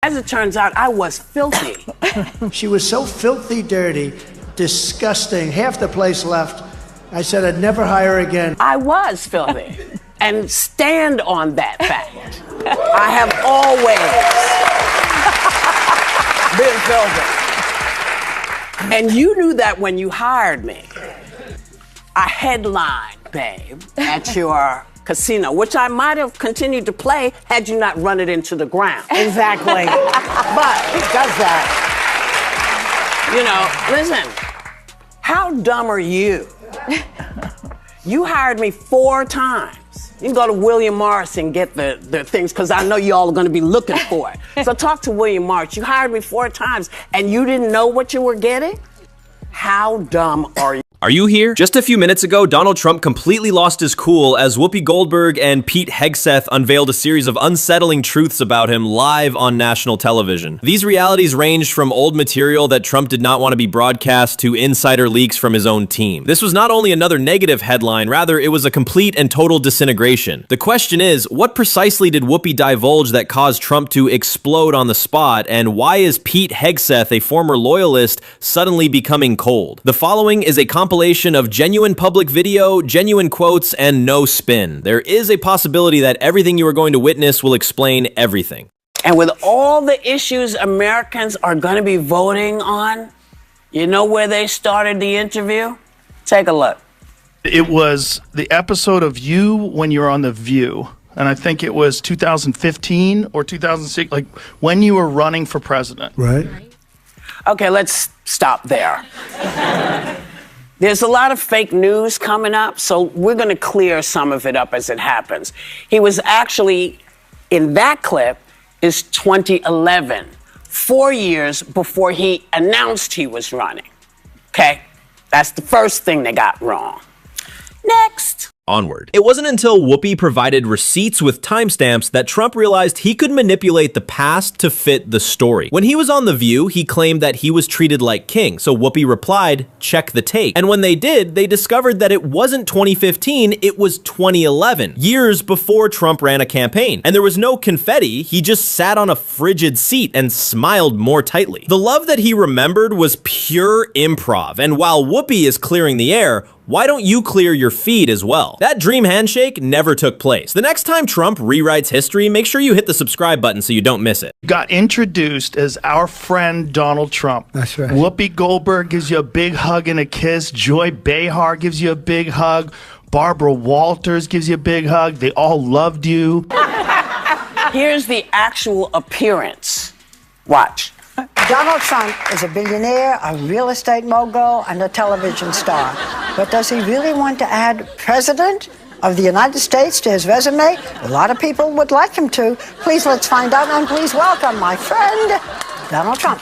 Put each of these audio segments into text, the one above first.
As it turns out, I was filthy. She was so filthy dirty, disgusting, half the place left. I said I'd never hire her again. I was filthy. And stand on that fact. I have always been filthy. And you knew that when you hired me. I headlined, babe, at your casino, which I might have continued to play had you not run it into the ground. Exactly. But it does that. You know, listen, how dumb are you? You hired me 4 times. You can go to William Morris and get the things, because I know y'all are going to be looking for it. So talk to William Morris. You hired me 4 times, and you didn't know what you were getting? How dumb are you? Are you here? Just a few minutes ago, Donald Trump completely lost his cool as Whoopi Goldberg and Pete Hegseth unveiled a series of unsettling truths about him live on national television. These realities ranged from old material that Trump did not want to be broadcast to insider leaks from his own team. This was not only another negative headline, rather it was a complete and total disintegration. The question is, what precisely did Whoopi divulge that caused Trump to explode on the spot, and why is Pete Hegseth, a former loyalist, suddenly becoming cold? The following is a compilation of genuine public video, genuine quotes, and no spin. There is a possibility that everything you are going to witness will explain everything. And with all the issues Americans are going to be voting on, you know where they started the interview? Take a look. It was the episode of you when you were on The View. And I think it was 2015 or 2006, like when you were running for president. Right. Okay, let's stop there. There's a lot of fake news coming up, so we're going to clear some of it up as it happens. He was actually, in that clip, is 2011, 4 years before he announced he was running. Okay? That's the first thing they got wrong. Next. Onward. It wasn't until Whoopi provided receipts with timestamps that Trump realized he could manipulate the past to fit the story. When he was on The View, he claimed that he was treated like king, so Whoopi replied, "Check the tape." And when they did, they discovered that it wasn't 2015, it was 2011, years before Trump ran a campaign. And there was no confetti, he just sat on a frigid seat and smiled more tightly. The love that he remembered was pure improv, and while Whoopi is clearing the air, why don't you clear your feed as well? That dream handshake never took place. The next time Trump rewrites history, make sure you hit the subscribe button so you don't miss it. Got introduced as our friend Donald Trump. That's right. Whoopi Goldberg gives you a big hug and a kiss. Joy Behar gives you a big hug. Barbara Walters gives you a big hug. They all loved you. Here's the actual appearance. Watch. Donald Trump is a billionaire, a real estate mogul, and a television star. But does he really want to add President of the United States to his resume? A lot of people would like him to. Please, let's find out, and please welcome my friend, Donald Trump.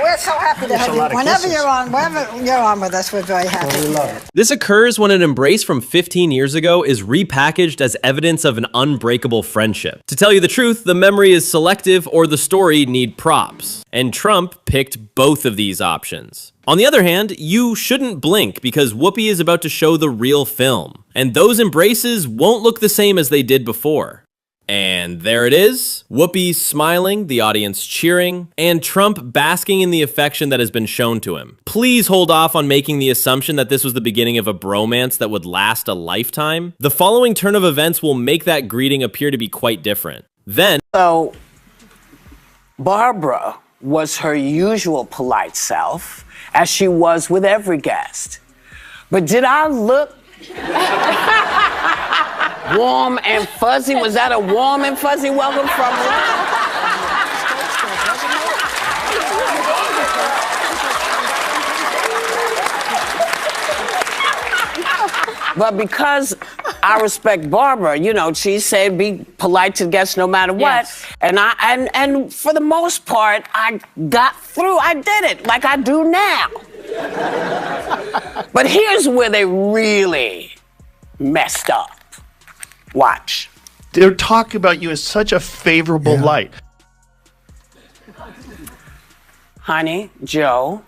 We're so happy to have you. Whenever you're on with us, we're very happy. We love it. This occurs when an embrace from 15 years ago is repackaged as evidence of an unbreakable friendship. To tell you the truth, the memory is selective or the story need props. And Trump picked both of these options. On the other hand, you shouldn't blink because Whoopi is about to show the real film. And those embraces won't look the same as they did before. And there it is, Whoopi smiling, the audience cheering, and Trump basking in the affection that has been shown to him. Please hold off on making the assumption that this was the beginning of a bromance that would last a lifetime. The following turn of events will make that greeting appear to be quite different. Then, So, Barbara was her usual polite self, as she was with every guest. But did I look warm and fuzzy? Was that a warm and fuzzy welcome from her? But because I respect Barbara. You know, she said be polite to guests no matter what. Yes. And for the most part, I got through. I did it like I do now. But here's where they really messed up. Watch. They're talking about you in such a favorable light. Honey, Joe,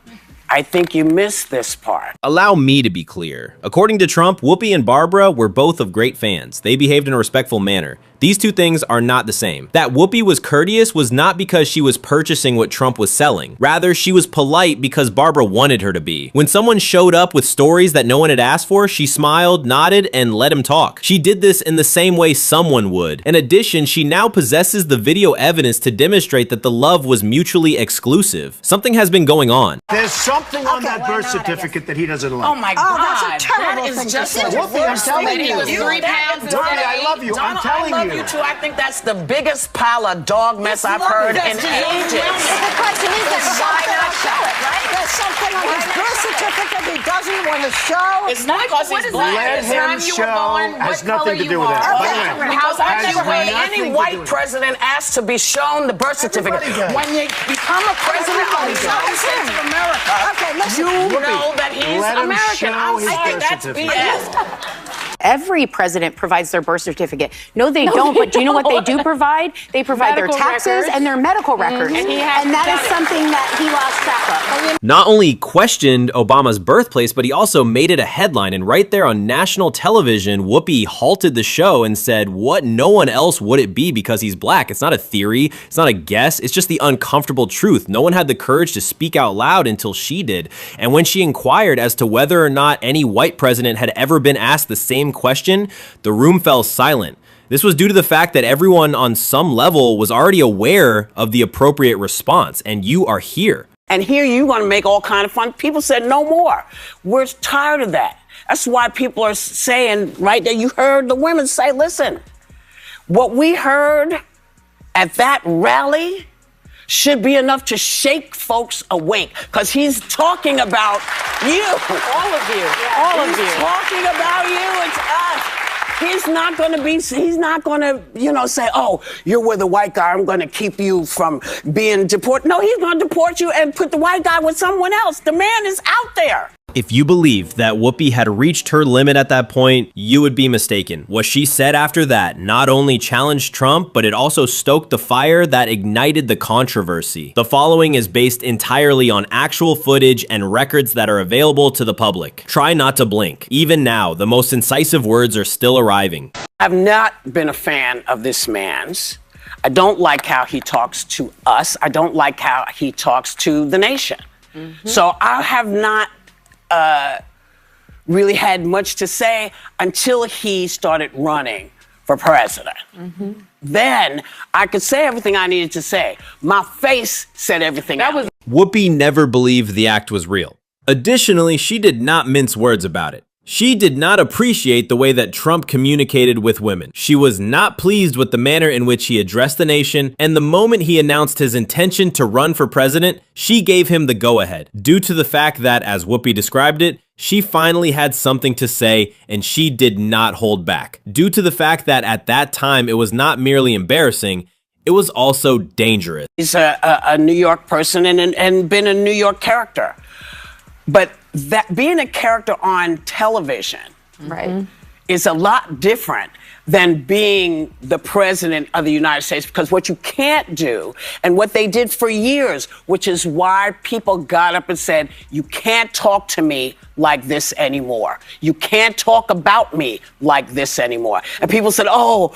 I think you missed this part. Allow me to be clear. According to Trump, Whoopi and Barbara were both of great fans. They behaved in a respectful manner. These two things are not the same. That Whoopi was courteous was not because she was purchasing what Trump was selling. Rather, she was polite because Barbara wanted her to be. When someone showed up with stories that no one had asked for, she smiled, nodded, and let him talk. She did this in the same way someone would. In addition, she now possesses the video evidence to demonstrate that the love was mutually exclusive. Something has been going on. There's something on that birth certificate that he doesn't like. Oh my God. That's a terrible that thing is to just say. the Whoopi, I'm worst telling thing. you. He was 3 pounds instead of Whoopi, I 8. love you. I'm Donald, telling I love you. you too. I think that's the biggest pile of dog mess I've heard in ages. The question is, there's Why something not on show it, right? There's something on his birth certificate he doesn't want to show. It's not because he's black. Let The time him you were show born, has what nothing color to you do with that. are. By the way, How's that has never way nothing Any to white do with it. president asked to be shown the birth certificate. Everybody does. When you become a president of the United States of America, Okay, listen. you Whoopi, know that he's let him American. show I'm his sorry, birth that's certificate. BS. Every president provides their birth certificate. No, they don't. But do you know what they do provide? They provide Medical their taxes records. and their medical records. And he hasn't And that done is it. something that he lost track of. Not only questioned Obama's birthplace, but he also made it a headline. And right there on national television, Whoopi halted the show and said, what no one else would it be because he's black? It's not a theory. It's not a guess. It's just the uncomfortable truth. No one had the courage to speak out loud until she did. And when she inquired as to whether or not any white president had ever been asked the same question, the room fell silent. This was due to the fact that everyone on some level was already aware of the appropriate response, and you are here. And here you want to make all kind of fun. People said no more. We're tired of that. That's why people are saying right there, you heard the women say, listen, what we heard at that rally should be enough to shake folks awake, because he's talking about you. All of you. All of He's you. talking about you. It's us. He's not going to say, oh, you're with a white guy, I'm going to keep you from being deported. No, he's going to deport you and put the white guy with someone else. The man is out there. If you believed that Whoopi had reached her limit at that point, you would be mistaken. What she said after that not only challenged Trump, but it also stoked the fire that ignited the controversy. The following is based entirely on actual footage and records that are available to the public. Try not to blink. Even now, the most incisive words are still arriving. I've not been a fan of this man's. I don't like how he talks to us. I don't like how he talks to the nation. So I have not really had much to say until he started running for president. Then I could say everything I needed to say. My face said everything else. Whoopi never believed the act was real. Additionally, she did not mince words about it. She did not appreciate the way that Trump communicated with women. She was not pleased with the manner in which he addressed the nation, and the moment he announced his intention to run for president, she gave him the go-ahead, due to the fact that, as Whoopi described it, she finally had something to say, and she did not hold back. Due to the fact that at that time it was not merely embarrassing, it was also dangerous. He's a New York person and been a New York character. But that being a character on television is a lot different than being the president of the United States, because what you can't do, and what they did for years, which is why people got up and said, you can't talk to me like this anymore. You can't talk about me like this anymore. And people said, oh,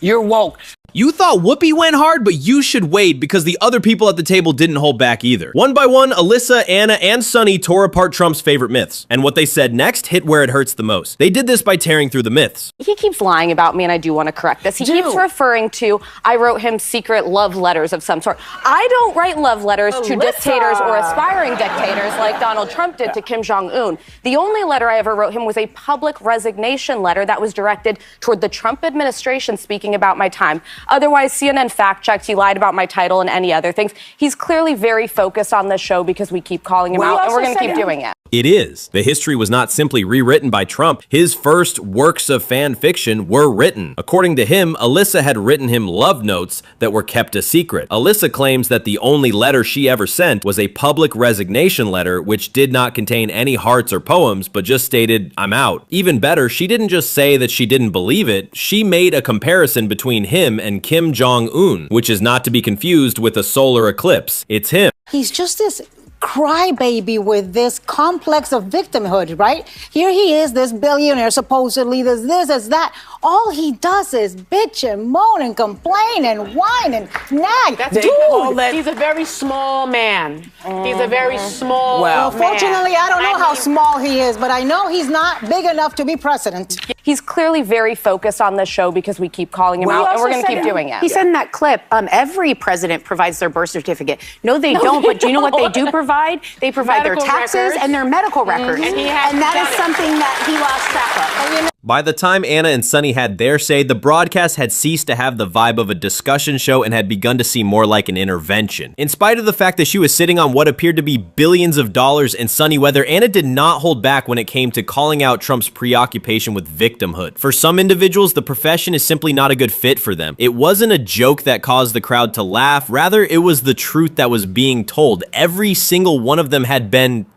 you're woke. You thought Whoopi went hard, but you should wait because the other people at the table didn't hold back either. One by one, Alyssa, Anna, and Sunny tore apart Trump's favorite myths. And what they said next hit where it hurts the most. They did this by tearing through the myths. He keeps lying about me, and I do want to correct this. He keeps referring to, I wrote him secret love letters of some sort. I don't write love letters to dictators or aspiring dictators like Donald Trump did to Kim Jong-un. The only letter I ever wrote him was a public resignation letter that was directed toward the Trump administration speaking about my time. Otherwise, CNN fact-checked. He lied about my title and any other things. He's clearly very focused on this show because we keep calling him out, and we're going to keep doing it. It is. The history was not simply rewritten by Trump. His first works of fan fiction were written. According to him, Alyssa had written him love notes that were kept a secret. Alyssa claims that the only letter she ever sent was a public resignation letter which did not contain any hearts or poems, but just stated, "I'm out." Even better, she didn't just say that she didn't believe it, she made a comparison between him and Kim Jong-un, which is not to be confused with a solar eclipse. It's him. He's just this crybaby with this complex of victimhood, right? Here he is, this billionaire, supposedly, there's this, there's that. All he does is bitch and moan and complain and whine and nag. That's dude, he's a very small man. He's a very small Well, man. fortunately, I don't know how small he is, but I know he's not big enough to be president. He's clearly very focused on this show because we keep calling him out, and we're going to keep doing it. He said in that clip, every president provides their birth certificate. No, they don't. But do you know what they do provide? They provide their Medical taxes records. and their medical records. And that is something that he lost track of. By the time Anna and Sunny had their say, the broadcast had ceased to have the vibe of a discussion show and had begun to seem more like an intervention. In spite of the fact that she was sitting on what appeared to be billions of dollars in sunny weather, Anna did not hold back when it came to calling out Trump's preoccupation with victimhood. For some individuals, the profession is simply not a good fit for them. It wasn't a joke that caused the crowd to laugh, rather it was the truth that was being told. Every single one of them had been...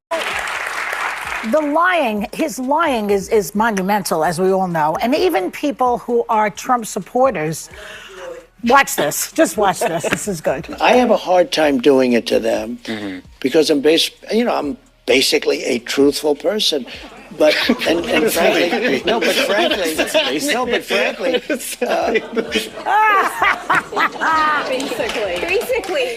The lying, his lying is monumental, as we all know. And even people who are Trump supporters, watch this. Just watch this. This is good. I have a hard time doing it to them because I'm basically a truthful person. But and frankly,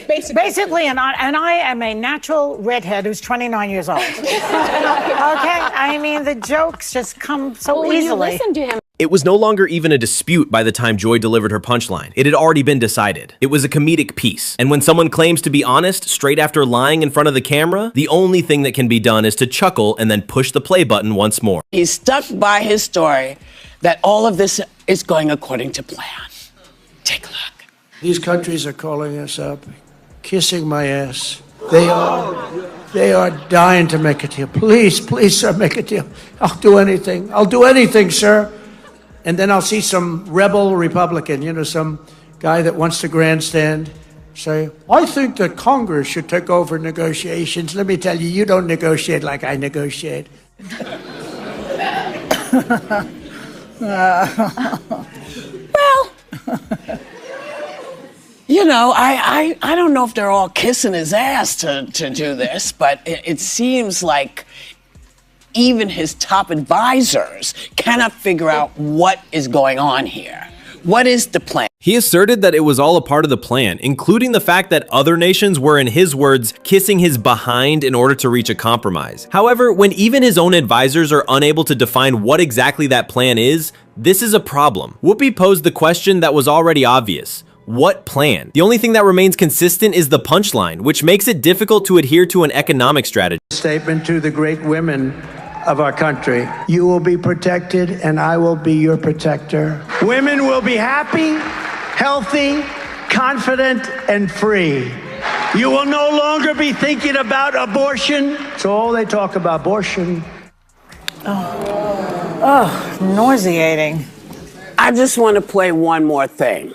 basically, and I am a natural redhead who's 29 years old. Okay, I mean the jokes just come so easily. You listen to him. It was no longer even a dispute by the time Joy delivered her punchline. It had already been decided. It was a comedic piece. And when someone claims to be honest straight after lying in front of the camera, the only thing that can be done is to chuckle and then push the play button once more. He's stuck by his story that all of this is going according to plan. Take a look. These countries are calling us up, kissing my ass. They are dying to make a deal. Please, sir, make a deal. I'll do anything, sir. And then I'll see some rebel Republican, some guy that wants to grandstand, say, I think that Congress should take over negotiations. Let me tell you, you don't negotiate like I negotiate. Well, I don't know if they're all kissing his ass to do this, but it seems like even his top advisors cannot figure out what is going on here. What is the plan? He asserted that it was all a part of the plan, including the fact that other nations were, in his words, kissing his behind in order to reach a compromise. However, when even his own advisors are unable to define what exactly that plan is, this is a problem. Whoopi posed the question that was already obvious. What plan? The only thing that remains consistent is the punchline, which makes it difficult to adhere to an economic strategy. Statement to the great women of our country. You will be protected and I will be your protector. Women will be happy, healthy, confident, and free. You will no longer be thinking about abortion. It's all they talk about, abortion. Nauseating. I just want to play one more thing,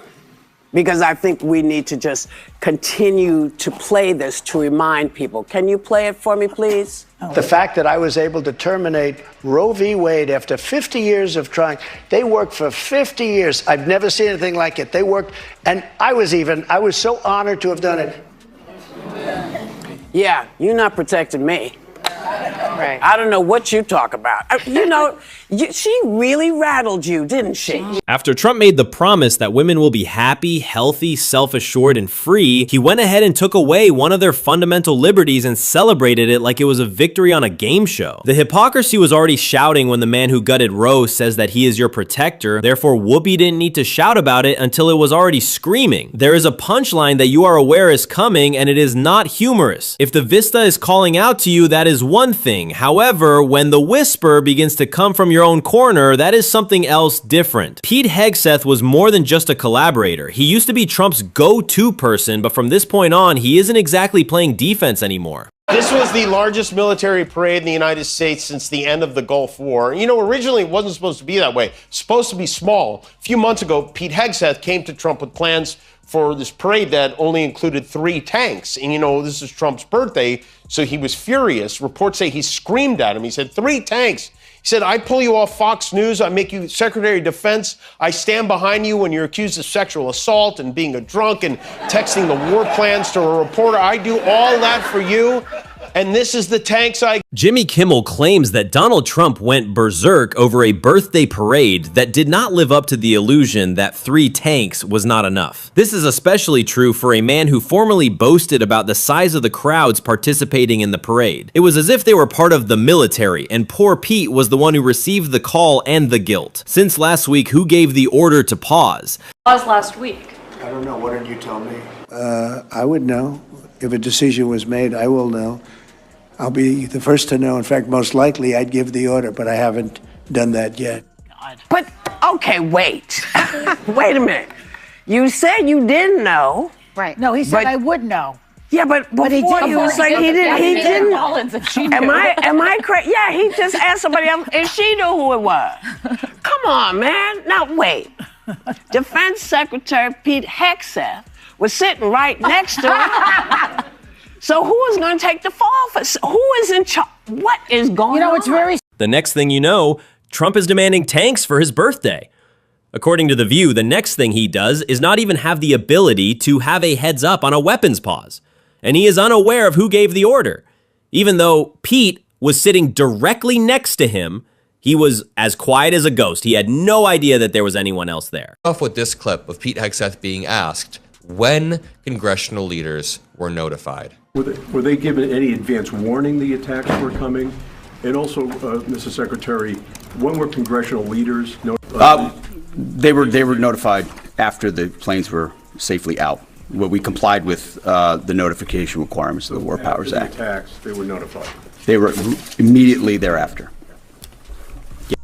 because I think we need to just continue to play this to remind people. Can you play it for me, please? The fact that I was able to terminate Roe v. Wade after 50 years of trying. They worked for 50 years. I've never seen anything like it. They worked, and I was so honored to have done it. Yeah, you're not protecting me. Right. I don't know what you talk about. She really rattled you, didn't she? After Trump made the promise that women will be happy, healthy, self-assured, and free, he went ahead and took away one of their fundamental liberties and celebrated it like it was a victory on a game show. The hypocrisy was already shouting when the man who gutted Roe says that he is your protector, therefore Whoopi didn't need to shout about it until it was already screaming. There is a punchline that you are aware is coming, and it is not humorous. If the vista is calling out to you, that is one thing. However, when the whisper begins to come from your own corner, that is something else different. Pete Hegseth was more than just a collaborator. He used to be Trump's go-to person, but from this point on, he isn't exactly playing defense anymore. This was the largest military parade in the United States since the end of the Gulf War. You know, originally it wasn't supposed to be that way. It's supposed to be small. A few months ago, Pete Hegseth came to Trump with plans for this parade that only included 3 tanks. And, you know, this is Trump's birthday, so he was furious. Reports say he screamed at him. He said, 3 tanks. He said, I pull you off Fox News. I make you Secretary of Defense. I stand behind you when you're accused of sexual assault and being a drunk and texting the war plans to a reporter. I do all that for you. And this is the tanks I... Jimmy Kimmel claims that Donald Trump went berserk over a birthday parade that did not live up to the illusion that 3 tanks was not enough. This is especially true for a man who formerly boasted about the size of the crowds participating in the parade. It was as if they were part of the military, and poor Pete was the one who received the call and the guilt. Since last week, who gave the order to pause? Pause last week. I don't know. What did you tell me? I would know. If a decision was made, I will know. I'll be the first to know. In fact, most likely I'd give the order, but I haven't done that yet. But, okay, wait. Wait a minute. You said you didn't know. Right. No, he said I would know. Yeah, but before he didn't. you was like he didn't. Am I correct? Yeah, he just asked somebody else and she knew who it was. Come on, man. Now wait. Defense Secretary Pete Hegseth was sitting right next to him. So who is going to take the fall for? Who is in charge? What is going on? It's very... The next thing you know, Trump is demanding tanks for his birthday. According to The View, the next thing he does is not even have the ability to have a heads up on a weapons pause. And he is unaware of who gave the order. Even though Pete was sitting directly next to him, he was as quiet as a ghost. He had no idea that there was anyone else there. Off with this clip of Pete Hegseth being asked when congressional leaders were notified. Were they given any advance warning the attacks were coming? And also, Mr. Secretary, when were congressional leaders notified? They were notified after the planes were safely out. Well, we complied with the notification requirements of the War Powers Act. After the attacks, they were notified. They were immediately thereafter.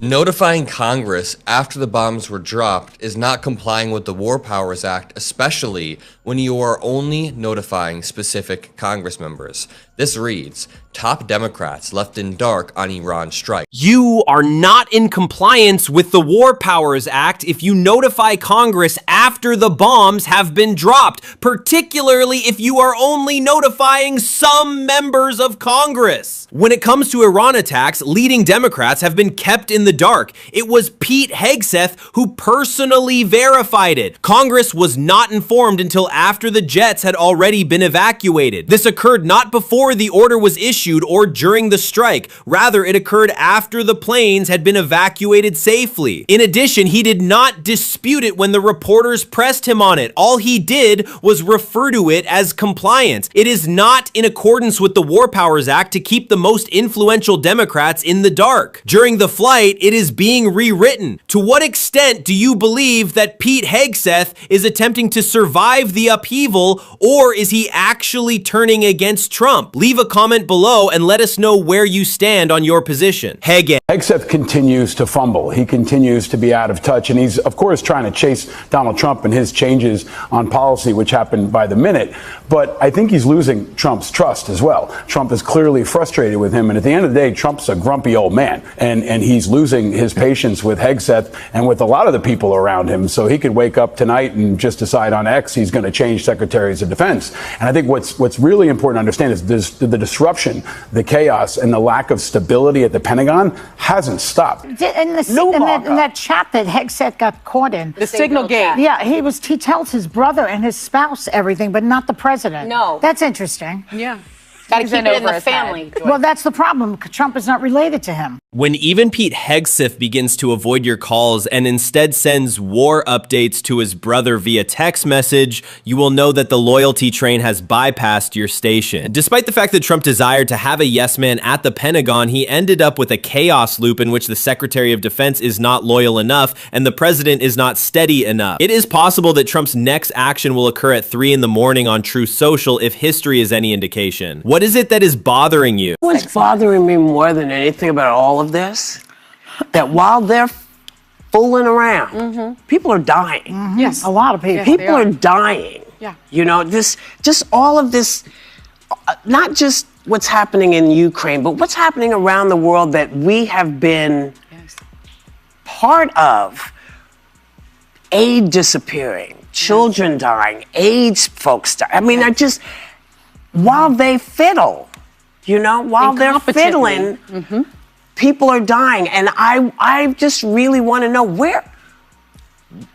Notifying Congress after the bombs were dropped is not complying with the War Powers Act, especially when you are only notifying specific Congress members. This reads, top Democrats left in dark on Iran strike. You are not in compliance with the War Powers Act if you notify Congress after the bombs have been dropped, particularly if you are only notifying some members of Congress. When it comes to Iran attacks, leading Democrats have been kept in the dark. It was Pete Hegseth who personally verified it. Congress was not informed until after the jets had already been evacuated. This occurred not before the order was issued or during the strike. Rather, it occurred after the planes had been evacuated safely. In addition, he did not dispute it when the reporters pressed him on it. All he did was refer to it as compliance. It is not in accordance with the War Powers Act to keep the most influential Democrats in the dark. During the flight, it is being rewritten. To what extent do you believe that Pete Hegseth is attempting to survive the upheaval, or is he actually turning against Trump? Leave a comment below and let us know where you stand on your position. Hegseth continues to fumble. He continues to be out of touch, and he's, of course, trying to chase Donald Trump and his changes on policy, which happen by the minute. But I think he's losing Trump's trust as well. Trump is clearly frustrated with him, and at the end of the day, Trump's a grumpy old man, and he's losing his patience with Hegseth and with a lot of the people around him. So he could wake up tonight and just decide on X he's going to change secretaries of defense. And I think what's really important to understand is the disruption, the chaos, and the lack of stability at the Pentagon hasn't stopped. In that chat that Hegseth got caught in, The signal game. Yeah, he tells his brother and his spouse everything, but not the president. No. That's interesting. Yeah. Got to keep it in the family. Well, that's the problem. Trump is not related to him. When even Pete Hegseth begins to avoid your calls and instead sends war updates to his brother via text message, you will know that the loyalty train has bypassed your station. Despite the fact that Trump desired to have a yes man at the Pentagon, he ended up with a chaos loop in which the Secretary of Defense is not loyal enough and the president is not steady enough. It is possible that Trump's next action will occur at 3 in the morning on Truth Social if history is any indication. What is it that is bothering you? What's bothering me more than anything about all of this, that while they're fooling around, people are dying. Yes, a lot of people. People are dying. Yeah. You know, just all of this, not just what's happening in Ukraine, but what's happening around the world that we have been part of. Aid disappearing, children dying, AIDS folks dying. I mean, while they fiddle, while they're fiddling, people are dying. And I just really want to know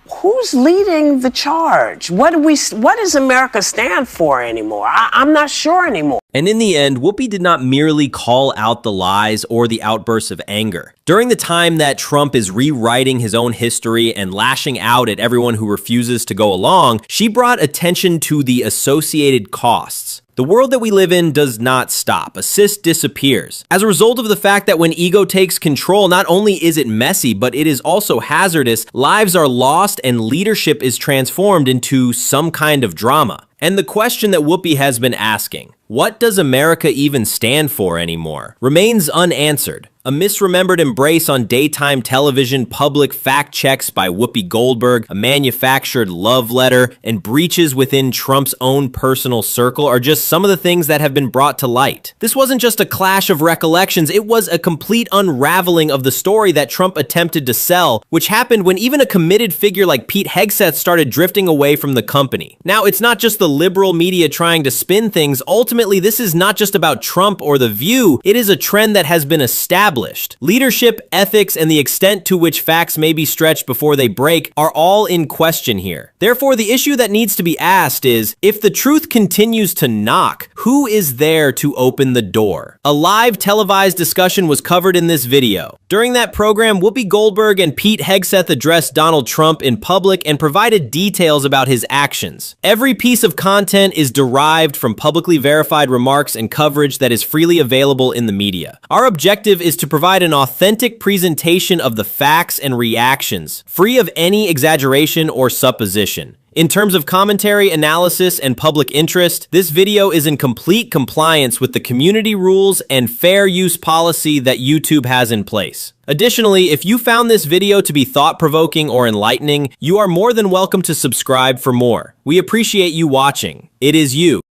who's leading the charge? What does America stand for anymore? I'm not sure anymore. And in the end, Whoopi did not merely call out the lies or the outbursts of anger. During the time that Trump is rewriting his own history and lashing out at everyone who refuses to go along, she brought attention to the associated costs. The world that we live in does not stop. Assist disappears. As a result of the fact that when ego takes control, not only is it messy, but it is also hazardous, lives are lost and leadership is transformed into some kind of drama. And the question that Whoopi has been asking, what does America even stand for anymore, remains unanswered. A misremembered embrace on daytime television, public fact checks by Whoopi Goldberg, a manufactured love letter, and breaches within Trump's own personal circle are just some of the things that have been brought to light. This wasn't just a clash of recollections, it was a complete unraveling of the story that Trump attempted to sell, which happened when even a committed figure like Pete Hegseth started drifting away from the company. Now, it's not just the liberal media trying to spin things. Ultimately, this is not just about Trump or The View. It is a trend that has been established. Leadership, ethics, and the extent to which facts may be stretched before they break are all in question here. Therefore, the issue that needs to be asked is, if the truth continues to knock, who is there to open the door? A live televised discussion was covered in this video. During that program, Whoopi Goldberg and Pete Hegseth addressed Donald Trump in public and provided details about his actions. Every piece of content is derived from publicly verified remarks and coverage that is freely available in the media. Our objective is to provide an authentic presentation of the facts and reactions, free of any exaggeration or supposition. In terms of commentary, analysis, and public interest, this video is in complete compliance with the community rules and fair use policy that YouTube has in place. Additionally, if you found this video to be thought-provoking or enlightening, you are more than welcome to subscribe for more. We appreciate you watching. It is you.